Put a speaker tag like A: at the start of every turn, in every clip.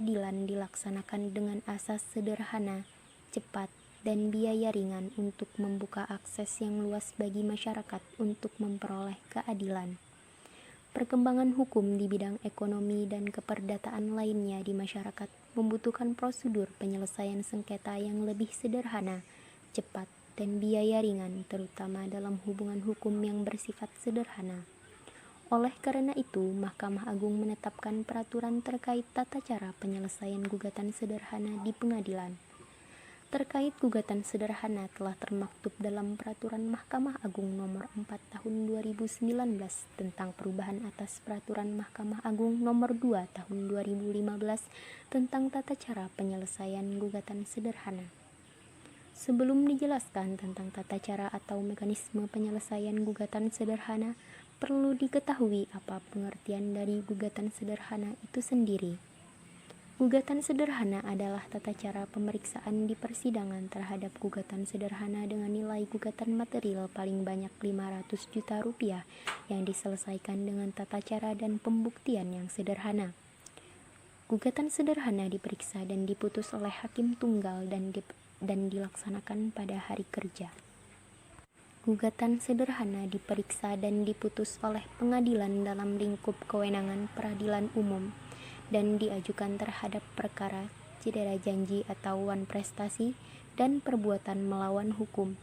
A: peradilan dilaksanakan dengan asas sederhana, cepat, dan biaya ringan untuk membuka akses yang luas bagi masyarakat untuk memperoleh keadilan. Perkembangan hukum di bidang ekonomi dan keperdataan lainnya di masyarakat membutuhkan prosedur penyelesaian sengketa yang lebih sederhana, cepat, dan biaya ringan, terutama dalam hubungan hukum yang bersifat sederhana. Oleh karena itu, Mahkamah Agung menetapkan peraturan terkait tata cara penyelesaian gugatan sederhana di pengadilan. Terkait gugatan sederhana telah termaktub dalam Peraturan Mahkamah Agung Nomor 4 Tahun 2019 tentang perubahan atas Peraturan Mahkamah Agung Nomor 2 Tahun 2015 tentang tata cara penyelesaian gugatan sederhana. Sebelum dijelaskan tentang tata cara atau mekanisme penyelesaian gugatan sederhana, perlu diketahui apa pengertian dari gugatan sederhana itu sendiri. Gugatan sederhana adalah tata cara pemeriksaan di persidangan terhadap gugatan sederhana dengan nilai gugatan material paling banyak 500 juta rupiah yang diselesaikan dengan tata cara dan pembuktian yang sederhana. Gugatan sederhana diperiksa dan diputus oleh hakim tunggal dan dilaksanakan pada hari kerja. Gugatan sederhana diperiksa dan diputus oleh pengadilan dalam lingkup kewenangan peradilan umum dan diajukan terhadap perkara cedera janji atau wan prestasi dan perbuatan melawan hukum.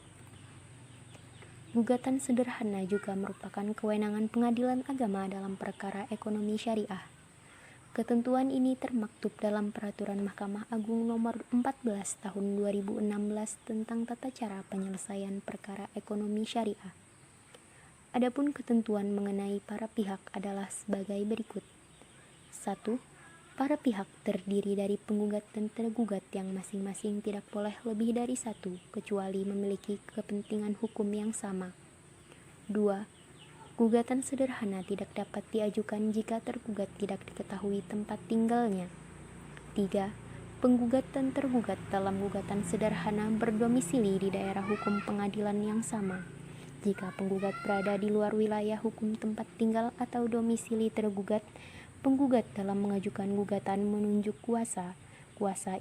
A: Gugatan sederhana juga merupakan kewenangan pengadilan agama dalam perkara ekonomi syariah. Ketentuan ini termaktub dalam Peraturan Mahkamah Agung Nomor 14 Tahun 2016 tentang tata cara penyelesaian perkara ekonomi syariah. Adapun ketentuan mengenai para pihak adalah sebagai berikut. 1. Para pihak terdiri dari penggugat dan tergugat yang masing-masing tidak boleh lebih dari satu, kecuali memiliki kepentingan hukum yang sama. 2. Gugatan sederhana tidak dapat diajukan jika tergugat tidak diketahui tempat tinggalnya. 3. Penggugat dan tergugat dalam gugatan sederhana berdomisili di daerah hukum pengadilan yang sama. Jika penggugat berada di luar wilayah hukum tempat tinggal atau domisili tergugat, penggugat dalam mengajukan gugatan menunjuk kuasa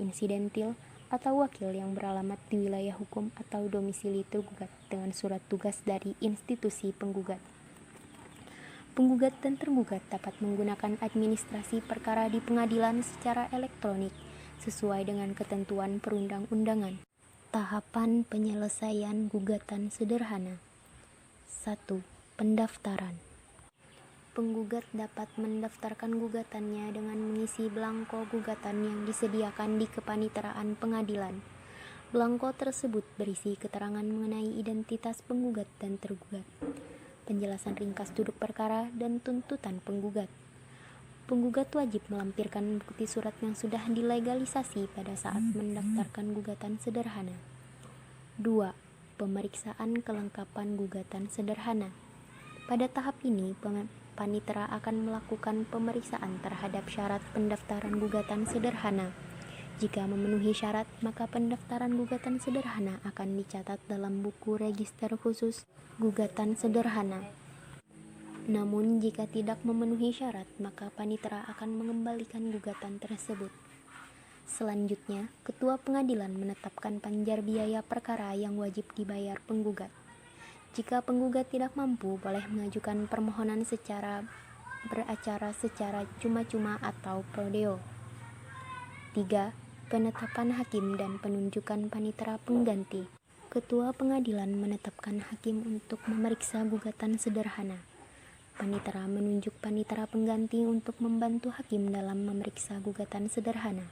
A: insidentil, atau wakil yang beralamat di wilayah hukum atau domisili tergugat dengan surat tugas dari institusi penggugat. Penggugat dan tergugat dapat menggunakan administrasi perkara di pengadilan secara elektronik sesuai dengan ketentuan perundang-undangan. Tahapan penyelesaian gugatan sederhana. 1. Pendaftaran. Penggugat dapat mendaftarkan gugatannya dengan mengisi belangko gugatan yang disediakan di kepaniteraan pengadilan. Belangko tersebut berisi keterangan mengenai identitas penggugat dan tergugat, penjelasan ringkas duduk perkara, dan tuntutan penggugat. Penggugat wajib melampirkan bukti surat yang sudah dilegalisasi pada saat mendaftarkan gugatan sederhana. 2. Pemeriksaan kelengkapan gugatan sederhana. Pada tahap ini, panitera akan melakukan pemeriksaan terhadap syarat pendaftaran gugatan sederhana. Jika memenuhi syarat, maka pendaftaran gugatan sederhana akan dicatat dalam buku register khusus gugatan sederhana. Namun, jika tidak memenuhi syarat, maka panitera akan mengembalikan gugatan tersebut. Selanjutnya, Ketua Pengadilan menetapkan panjar biaya perkara yang wajib dibayar penggugat. Jika penggugat tidak mampu, boleh mengajukan permohonan secara beracara secara cuma-cuma atau pro deo. 3. Penetapan hakim dan penunjukan panitera pengganti. Ketua Pengadilan menetapkan hakim untuk memeriksa gugatan sederhana. Panitera menunjuk panitera pengganti untuk membantu hakim dalam memeriksa gugatan sederhana.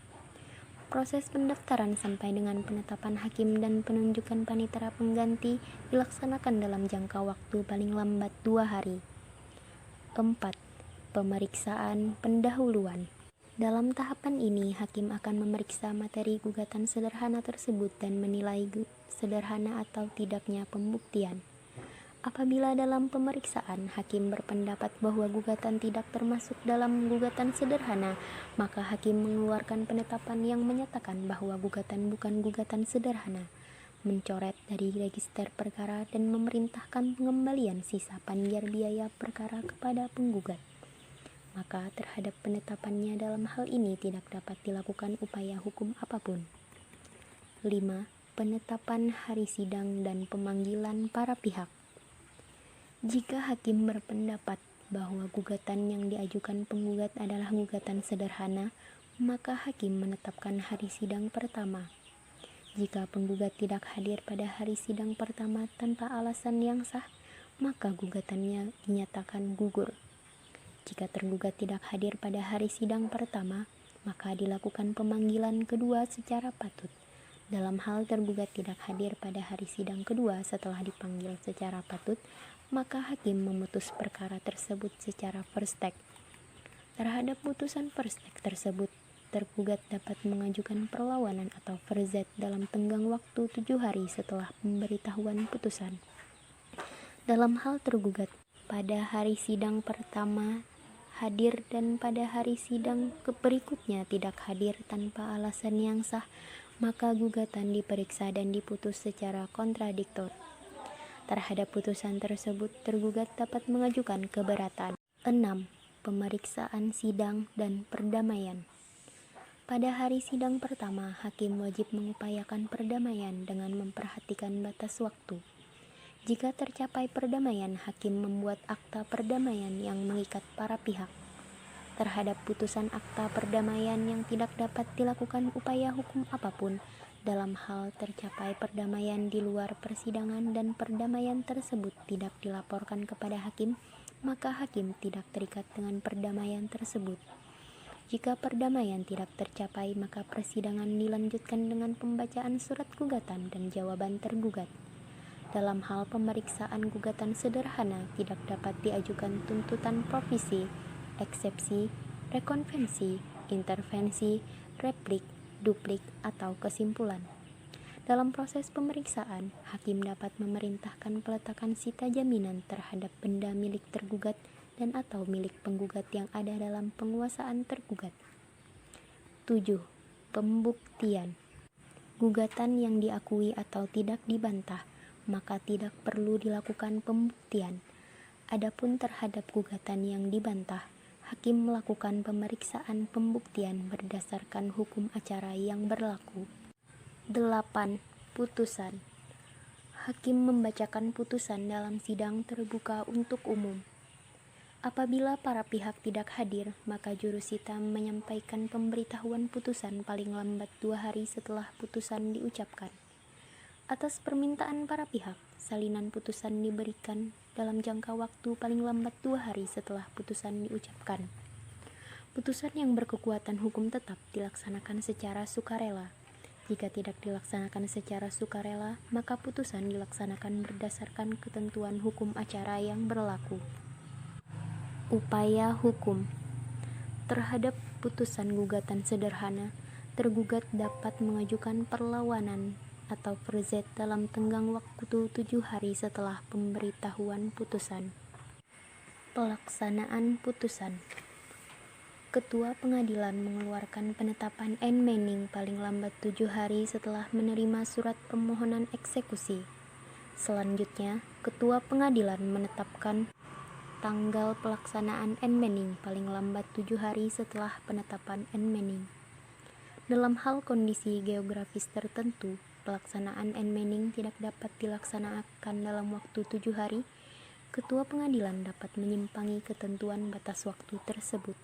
A: Proses pendaftaran sampai dengan penetapan hakim dan penunjukan panitera pengganti dilaksanakan dalam jangka waktu paling lambat 2 hari. 4. Pemeriksaan pendahuluan. Dalam tahapan ini, hakim akan memeriksa materi gugatan sederhana tersebut dan menilai sederhana atau tidaknya pembuktian. Apabila dalam pemeriksaan hakim berpendapat bahwa gugatan tidak termasuk dalam gugatan sederhana, maka hakim mengeluarkan penetapan yang menyatakan bahwa gugatan bukan gugatan sederhana, mencoret dari register perkara dan memerintahkan pengembalian sisa panjar biaya perkara kepada penggugat. maka terhadap penetapannya dalam hal ini tidak dapat dilakukan upaya hukum apapun. 5. Penetapan hari sidang dan pemanggilan para pihak. Jika hakim berpendapat bahwa gugatan yang diajukan penggugat adalah gugatan sederhana, maka hakim menetapkan hari sidang pertama. Jika penggugat tidak hadir pada hari sidang pertama tanpa alasan yang sah, maka gugatannya dinyatakan gugur. Jika tergugat tidak hadir pada hari sidang pertama, maka dilakukan pemanggilan kedua secara patut. Dalam hal tergugat tidak hadir pada hari sidang kedua setelah dipanggil secara patut, maka hakim memutus perkara tersebut secara first take. Terhadap putusan first take tersebut, tergugat dapat mengajukan perlawanan atau verzet dalam tenggang waktu 7 hari setelah pemberitahuan putusan. Dalam hal tergugat pada hari sidang pertama hadir dan pada hari sidang berikutnya tidak hadir tanpa alasan yang sah, maka gugatan diperiksa dan diputus secara kontradiktor. Terhadap putusan tersebut, tergugat dapat mengajukan keberatan. 6. Pemeriksaan sidang dan perdamaian. Pada hari sidang pertama, hakim wajib mengupayakan perdamaian dengan memperhatikan batas waktu. Jika tercapai perdamaian, hakim membuat akta perdamaian yang mengikat para pihak. Terhadap putusan akta perdamaian yang tidak dapat dilakukan upaya hukum apapun, dalam hal tercapai perdamaian di luar persidangan dan perdamaian tersebut tidak dilaporkan kepada hakim, maka hakim tidak terikat dengan perdamaian tersebut. Jika perdamaian tidak tercapai, maka persidangan dilanjutkan dengan pembacaan surat gugatan dan jawaban tergugat. Dalam hal pemeriksaan gugatan sederhana, tidak dapat diajukan tuntutan provisi, eksepsi, rekonvensi, intervensi, replik, duplik, atau kesimpulan. Dalam proses pemeriksaan, hakim dapat memerintahkan peletakan sita jaminan terhadap benda milik tergugat dan atau milik penggugat yang ada dalam penguasaan tergugat. 7. Pembuktian. Gugatan yang diakui atau tidak dibantah, maka tidak perlu dilakukan pembuktian. Adapun terhadap gugatan yang dibantah, hakim melakukan pemeriksaan pembuktian berdasarkan hukum acara yang berlaku. 8. Putusan. Hakim membacakan putusan dalam sidang terbuka untuk umum. Apabila para pihak tidak hadir, maka jurusita menyampaikan pemberitahuan putusan paling lambat 2 hari setelah putusan diucapkan. Atas permintaan para pihak, salinan putusan diberikan dalam jangka waktu paling lambat 2 hari setelah putusan diucapkan. Putusan yang berkekuatan hukum tetap dilaksanakan secara sukarela. Jika tidak dilaksanakan secara sukarela, maka putusan dilaksanakan berdasarkan ketentuan hukum acara yang berlaku. Upaya hukum. Terhadap putusan gugatan sederhana, tergugat dapat mengajukan perlawanan atau verzet dalam tenggang waktu 7 hari setelah pemberitahuan putusan. Pelaksanaan putusan. Ketua Pengadilan mengeluarkan penetapan en mening paling lambat 7 hari setelah menerima surat permohonan eksekusi. Selanjutnya, Ketua Pengadilan menetapkan tanggal pelaksanaan en mening paling lambat 7 hari setelah penetapan en mening. Dalam hal kondisi geografis tertentu, pelaksanaan en mening tidak dapat dilaksanakan dalam waktu 7 hari, Ketua Pengadilan dapat menyimpangi ketentuan batas waktu tersebut.